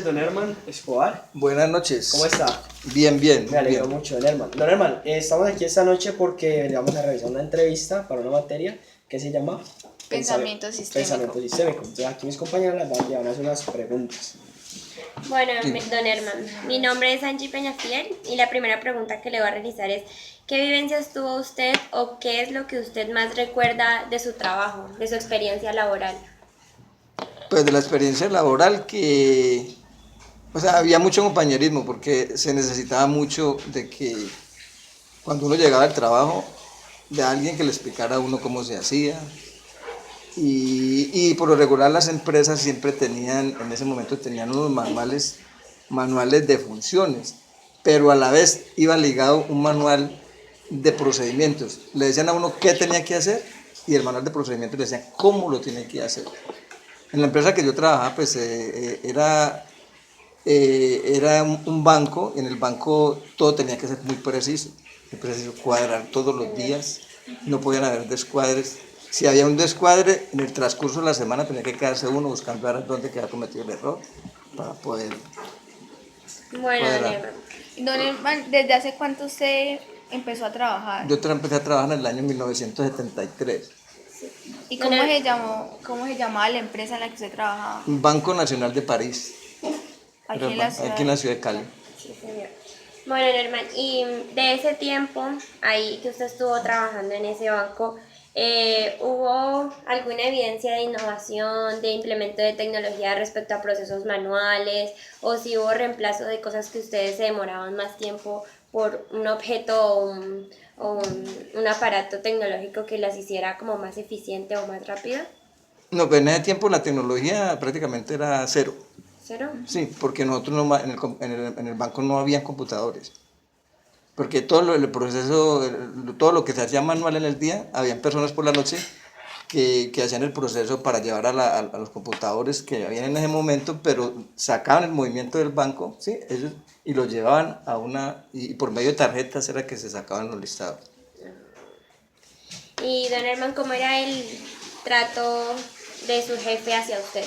Don Herman Escobar. Buenas noches. ¿Cómo está? Bien, bien. Me alegro bien. mucho, Don Herman. Don Herman, estamos aquí esta noche porque le vamos a realizar una entrevista para una materia que se llama Pensamiento sistémico. Pensamiento sistémico. Entonces aquí mis compañeros le van a hacer unas preguntas. Bueno, don Herman, mi nombre es Angie Peñafiel y la primera pregunta que le voy a realizar es ¿qué vivencias tuvo usted o qué es lo que usted más recuerda de su trabajo, de su experiencia laboral? Pues de la experiencia laboral había mucho compañerismo porque se necesitaba mucho de que cuando uno llegaba al trabajo, de alguien que le explicara a uno cómo se hacía. Y por lo regular las empresas siempre tenían, en ese momento tenían unos manuales de funciones, pero a la vez iba ligado un manual de procedimientos. Le decían a uno qué tenía que hacer y el manual de procedimientos le decían cómo lo tiene que hacer. En la empresa que yo trabajaba, pues era un banco, y en el banco todo tenía que ser muy preciso, cuadrar todos los días, no podían haber descuadres. Si había un descuadre, en el transcurso de la semana tenía que quedarse uno buscando a ver dónde quedaba cometido el error para poder Bueno, don cuadrar. Herman, Don Herman, ¿desde hace cuánto usted empezó a trabajar? Yo empecé a trabajar en el año 1973, ¿Y Don cómo se llamaba la empresa en la que usted trabajaba? Banco Nacional de París, Aquí en la ciudad. aquí en la ciudad de Cali. sí señor. Bueno, don Herman, y de ese tiempo ahí que usted estuvo trabajando en ese banco, ¿hubo alguna evidencia de innovación, de implemento de tecnología respecto a procesos manuales? ¿O si hubo reemplazo de cosas que ustedes se demoraban más tiempo por un objeto un aparato tecnológico que las hiciera como más eficiente o más rápido? No, pues en ese tiempo la tecnología prácticamente era cero. ¿Cero? Sí, porque nosotros en el banco no había computadores. Porque todo el proceso, todo lo que se hacía manual en el día, habían personas por la noche que hacían el proceso para llevar a los computadores que habían en ese momento, pero sacaban el movimiento del banco, ¿sí? Ellos, y lo llevaban y por medio de tarjetas era que se sacaban los listados. Y don Herman, ¿cómo era el trato de su jefe hacia usted?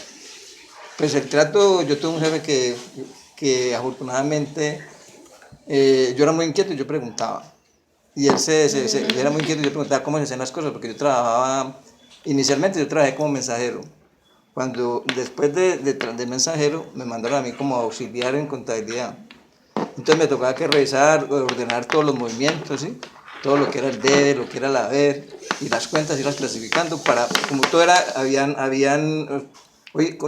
Pues el trato, yo tuve un jefe que afortunadamente, yo era muy inquieto y yo preguntaba. Y él era muy inquieto y yo preguntaba cómo se hacían las cosas, porque inicialmente yo trabajé como mensajero. Después de mensajero, me mandaron a mí como auxiliar en contabilidad. Entonces me tocaba que revisar, ordenar todos los movimientos, ¿sí? Todo lo que era el debe, lo que era el haber, y las cuentas irlas clasificando como todo era,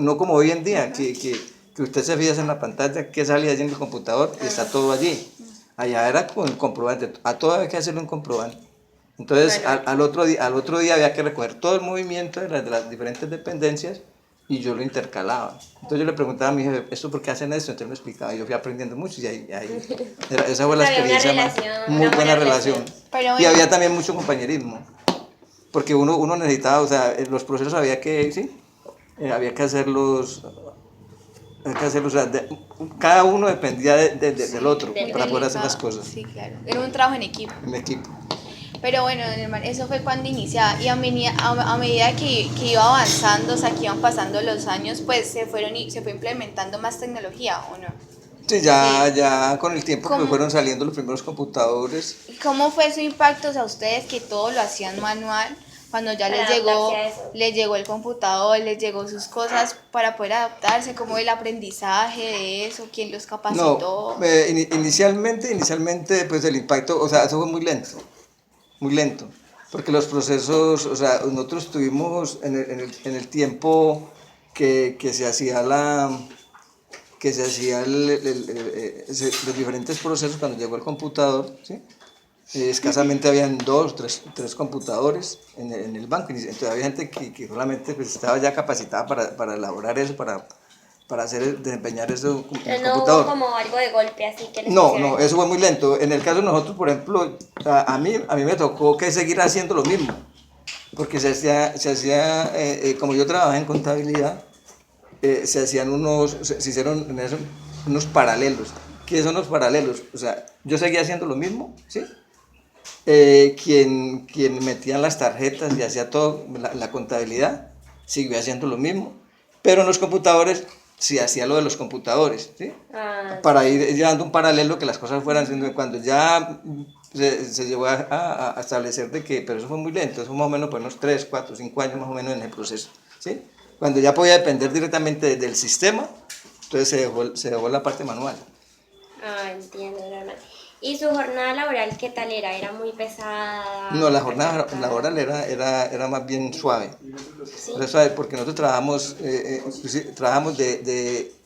no como hoy en día, que usted se fija en la pantalla que salía allí en el computador y está todo allí. Allá era con comprobante, a todo había que hacerlo en comprobante. Entonces Bueno, al otro día había que recoger todo el movimiento de las diferentes dependencias y yo lo intercalaba. Entonces yo le preguntaba a mi jefe, ¿esto por qué hacen esto? Entonces me explicaba y yo fui aprendiendo mucho y esa fue la había una experiencia relación, muy una buena buena relación. Pero Y bueno, había también mucho compañerismo, porque uno necesitaba, o sea, los procesos había que hacerlos, o sea, cada uno dependía del otro del para poder hacer las delicado. cosas Sí, claro. Era un trabajo en equipo. en equipo. Pero bueno, don Herman, eso fue cuando iniciaba. Y a medida que iba avanzando, o sea, que iban pasando los años, pues se fue implementando más tecnología, ¿o no? Sí, Sí. ya con el tiempo pues ¿Cómo, fueron saliendo los primeros computadores. cómo fue su impacto, o sea, ustedes que todo lo hacían manual, cuando ya para adaptarse a eso. les llegó el computador, les llegó sus cosas para poder adaptarse, cómo el aprendizaje de eso, quién los No, capacitó? inicialmente pues el impacto, o sea, eso fue muy lento, porque los procesos, o sea, nosotros tuvimos en el tiempo que se hacía los diferentes procesos cuando llegó el computador, ¿sí? Escasamente habían tres computadores en el banco, entonces había gente que solamente pues, estaba ya capacitada para elaborar eso, para desempeñar eso en el Entonces no hubo computador. como algo de golpe así que les No, pusieran. no, eso fue muy lento. En el caso de nosotros, por ejemplo, a mí me tocó que seguir haciendo lo mismo, porque como yo trabajaba en contabilidad, se hicieron en eso unos paralelos. ¿Qué son los paralelos? O sea, yo seguía haciendo lo mismo, ¿sí? Quien metía las tarjetas y hacía todo, la contabilidad, siguió haciendo lo mismo, pero en los computadores si hacía lo de los computadores, ¿sí? Ah, Para ir llevando un paralelo, que las cosas fueran siendo, cuando ya se llegó a establecer de que, pero eso fue muy lento, eso fue más o menos por unos 3, 4, 5 años más o menos en el proceso, ¿sí? Cuando ya podía depender directamente del sistema, entonces se dejó la parte manual. entiendo, normal. ¿Y su jornada laboral qué tal era? ¿Era muy pesada? No, la jornada ¿Recargada? laboral era más bien suave. Sí. Era suave porque nosotros trabajamos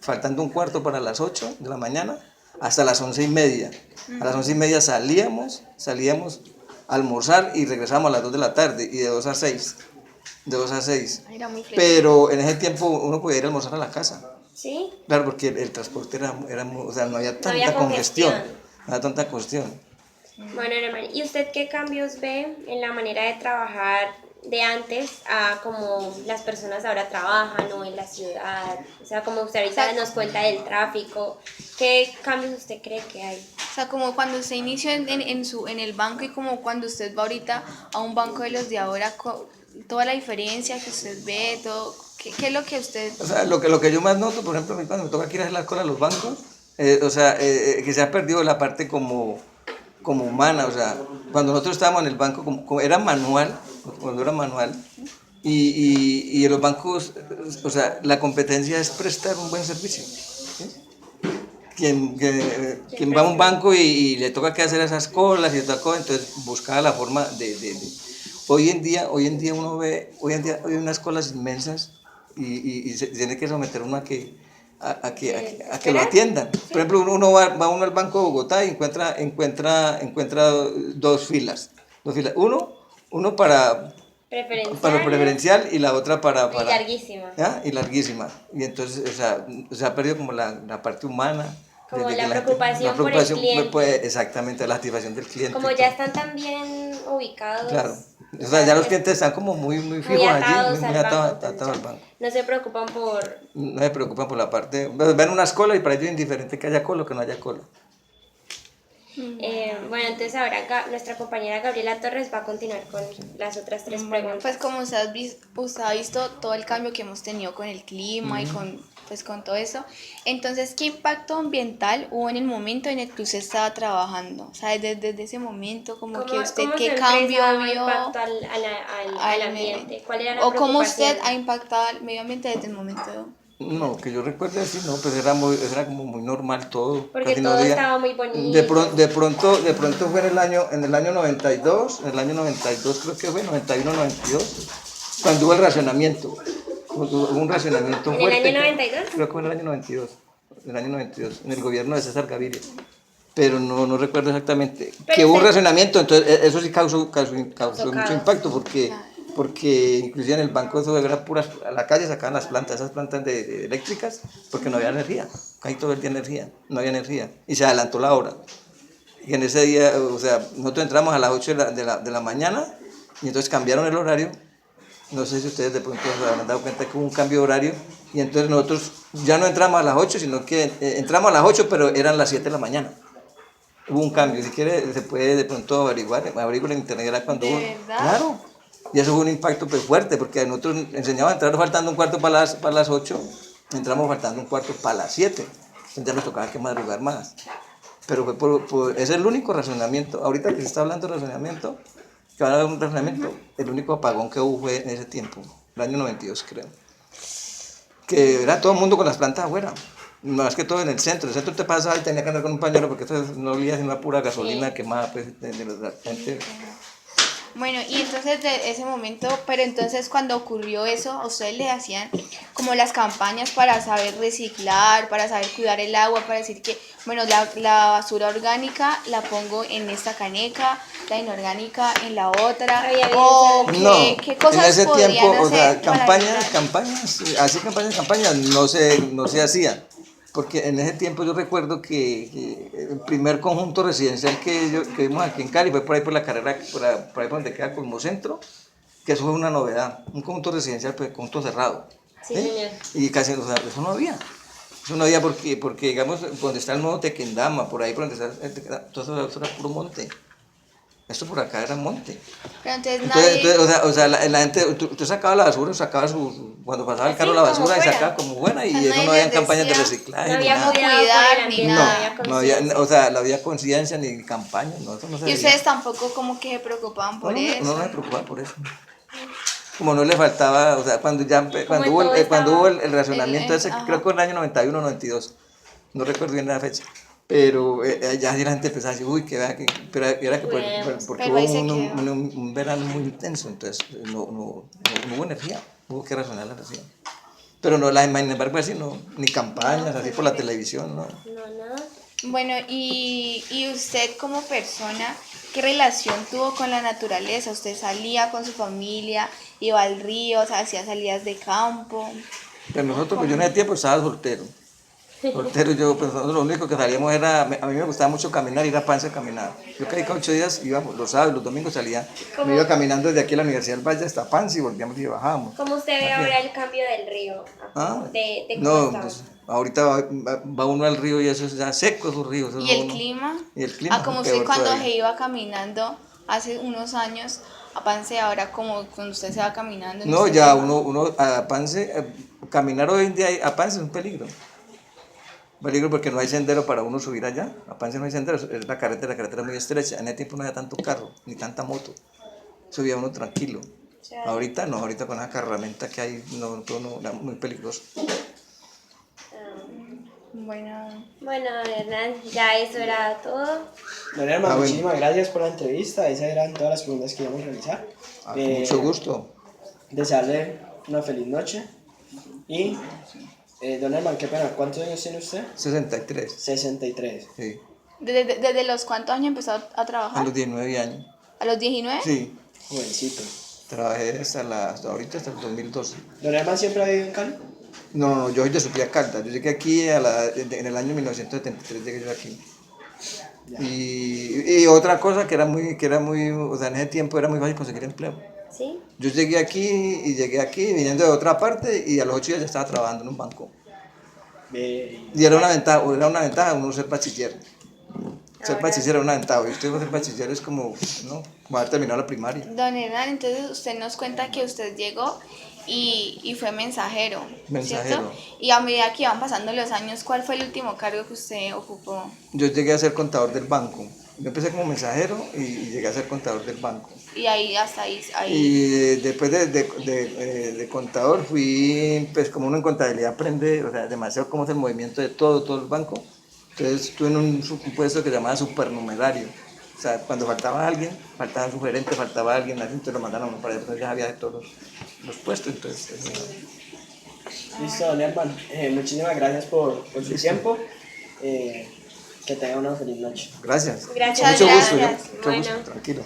faltando un cuarto para las 8 de la mañana hasta las 11:30. A las 11:30 salíamos a almorzar y regresábamos a las 2 de la tarde y de 2 a 6. De 2 a 6. Era muy flexible. Pero en ese tiempo uno podía ir a almorzar a la casa. ¿Sí? Claro, porque el transporte o sea, no había No tanta había congestión. congestión. No había tanta congestión. Bueno, hermano, ¿y usted qué cambios ve en la manera de trabajar de antes a como las personas ahora trabajan o en la ciudad? O sea, como usted ahorita nos cuenta del tráfico, ¿qué cambios usted cree que hay? O sea, como cuando usted inició en el banco y como cuando usted va ahorita a un banco de los de ahora, toda la diferencia que usted ve, todo, ¿qué es lo que usted... O sea, lo que yo más noto, por ejemplo, a mí cuando me toca aquí ir a hacer las cosas a los bancos, que se ha perdido la parte como humana. O sea, cuando nosotros estábamos en el banco, como era manual, cuando era manual, y en los bancos, o sea, la competencia es prestar un buen servicio. ¿Sí? Quien va a un banco y le toca que hacer esas colas y toda cosa, entonces buscaba la forma de. Hoy en día uno ve, hay unas colas inmensas y se tiene que someter uno a que lo atiendan. Por ejemplo, uno va al Banco de Bogotá y encuentra dos filas. Uno para lo preferencial y la otra para Y larguísima. ¿ya? Y larguísima. Y entonces, o sea, se ha perdido como la parte humana. Como de la que preocupación por el cliente. Pues, exactamente, la activación del cliente. Como ya están tan bien ubicados. Claro. O sea, ya los clientes están como muy fijos atados allí, muy al atados banco, al banco. No se preocupan por... No se preocupan por la parte. Ven unas colas y para ellos es indiferente que haya cola o que no haya cola. Bueno, entonces ahora nuestra compañera Gabriela Torres va a continuar con las otras tres Bueno, preguntas. pues como usted ha visto todo el cambio que hemos tenido con el clima y con todo eso, entonces, ¿qué impacto ambiental hubo en el momento en el que usted estaba trabajando? O sea, desde ese momento, como que usted, ¿Cómo ¿qué su cambio empresa vio impactó al ambiente? ¿Cuál era la o cómo usted preocupación? ha impactado al medio ambiente desde el momento? No, que yo recuerde así, no, pues era como muy normal todo. Porque casi no todo había- estaba muy bonito. De pronto fue en el año 92, creo que fue, 91, 92, cuando hubo el racionamiento. Hubo un racionamiento ¿En el fuerte. año 92? Creo que fue en el año 92, en el gobierno de César Gaviria. Pero no recuerdo exactamente. Pero Que hubo un usted- racionamiento, entonces eso sí causó mucho caos. impacto porque... Claro. Porque inclusive en el banco eso era puras, a la calle sacaban esas plantas de eléctricas, porque no había energía, casi todo el día energía, no había energía, y se adelantó la hora. Y en ese día, o sea, nosotros entramos a las 8 de la mañana, y entonces cambiaron el horario, no sé si ustedes de pronto se habrán dado cuenta que hubo un cambio de horario, y entonces nosotros ya no entramos a las 8, sino que entramos a las 8, pero eran las 7 de la mañana. Hubo un cambio, si quiere se puede de pronto averiguar en internet era cuando ¿De hubo. verdad? Claro. Y eso fue un impacto pues, fuerte, porque a nosotros enseñamos a entrar faltando un cuarto para las 8, entramos faltando un cuarto para las 7. Entonces ya nos tocaba que madrugar más. Pero fue ese es el único razonamiento. Ahorita que se está hablando de razonamiento, que van a haber un razonamiento, el único apagón que hubo fue en ese tiempo, el año 92 creo. Que era todo el mundo con las plantas afuera. Más que todo en el centro. El centro te pasaba y tenía que andar con un pañuelo porque eso no olía sino una pura gasolina quemada pues, de la gente. Bueno, y entonces de ese momento, pero entonces cuando ocurrió eso, a ustedes le hacían como las campañas para saber reciclar, para saber cuidar el agua, para decir que, bueno, la basura orgánica la pongo en esta caneca, la inorgánica en la otra, Había o evidencia. qué cosas en ese podrían tiempo, o sea, hacer para campañas no se hacían. Porque en ese tiempo yo recuerdo que el primer conjunto residencial que vimos aquí en Cali fue por ahí por la carrera, por ahí por donde queda Cosmocentro, que eso fue una novedad, un conjunto residencial, pues conjunto cerrado. Sí, señor. Y casi, o sea, eso no había. Eso no había porque digamos, donde está el nuevo Tequendama, por ahí por donde está el Tequendama, todo eso era puro monte. Esto por acá era monte. Pero entonces Entonces, nadie... o sea, la gente, tú sacabas la basura, sacaba cuando pasaba el Así, carro la como basura y fuera. sacaba como buena y Nadie eso no había les campañas de decía, reciclaje No ni había nada. cuidado Cuidar, por el ni ambiente, nada. no había No había, conciencia. o sea, no había conciencia ni campañas, no, eso no se Y veía. ustedes tampoco como que se preocupaban por Uno eso. no se preocupaba por eso. Como no le faltaba, o sea, Como todo cuando hubo estaba... el racionamiento ese, creo que fue en el año 91 o 92, no recuerdo bien la fecha, pero ya la gente empezaba a decir, uy, que vea que, pero era que Cuidemos. porque Pero hubo ahí se quedó. un verano muy intenso, entonces no hubo energía, hubo que racionar la energía. Pero no, sin embargo, así no, ni campañas, así por la televisión, no. No, nada. Bueno, y usted como persona, ¿qué relación tuvo con la naturaleza? ¿Usted salía con su familia, iba al río, o sea, hacía salidas de campo? Pero nosotros, pues yo en ese tiempo estaba soltero. Soltero, yo, pues nosotros lo único que salíamos era, a mí me gustaba mucho caminar, ir a Pance a caminar. Yo cada 8 días íbamos, los sábados, los domingos salía, me iba caminando desde aquí a la Universidad del Valle hasta Pance y volvíamos y bajábamos. ¿Cómo usted ve ahora el cambio del río? Ah, De cómo no, estaba. pues ahorita va uno al río y eso es ya seco, esos ríos. Eso ¿Y no el uno- clima? Y el clima, Como usted peor cuando todavía. se iba caminando hace unos años a Pance, ahora como cuando usted se va caminando. No, usted ya se va- uno a Pance, caminar hoy en día a Pance es un peligro. Peligro porque no hay sendero para uno subir allá. A Pance no hay sendero, es la carretera es muy estrecha. En ese tiempo no había tanto carro, ni tanta moto. Subía uno tranquilo. Ahorita no, ahorita con esa carramenta que hay, era muy peligroso. Bueno, Bueno, Hernán, ya eso era todo. Don Herman, Ah, bueno. muchísimas gracias por la entrevista. Esas eran todas las preguntas que íbamos a realizar. Con mucho gusto. Desearle una feliz noche. Y, don Herman, qué pena, ¿cuántos años tiene usted? 63, 63. sí. ¿desde los cuántos años empezó a A trabajar? los 19 años. ¿A los 19? Sí, Jovencito. trabajé hasta ahorita, hasta el 2012. ¿Don Herman siempre ha vivido en Cali? No, yo soy de Supía Caldas. Yo llegué aquí en el año 1973, llegué yo aquí. Ya. Y otra cosa que era muy, o sea, en ese tiempo era muy fácil conseguir empleo. ¿Sí? Yo llegué aquí viniendo de otra parte y a los 8 días ya estaba trabajando en un banco. Ve- Y era una ventaja uno ser bachiller. Ser bachiller era una ventaja. Y usted ser bachiller es como, ¿no? Como haber terminado la primaria. Don Hernán, entonces usted nos cuenta que usted llegó y fue mensajero, Mensajero. ¿cierto? Y a medida que iban pasando los años, ¿cuál fue el último cargo que usted ocupó? Yo llegué a ser contador del banco. Yo empecé como mensajero y llegué a ser contador del banco. Y ahí, hasta ahí. Y después de contador fui, pues como uno en contabilidad aprende, o sea, demasiado cómo es el movimiento de todo el banco. Entonces estuve en un puesto que se llamaba supernumerario. O sea, cuando faltaba alguien, faltaba su gerente, faltaba alguien, entonces lo mandaron a uno para allá, entonces ya había de todos los puestos. Entonces, Listo, don Herman. Muchísimas gracias por su Listo. tiempo. Que tenga una feliz noche. gracias. Gracias, Mucho gusto, gracias. mucho gusto, Bueno. tranquilo.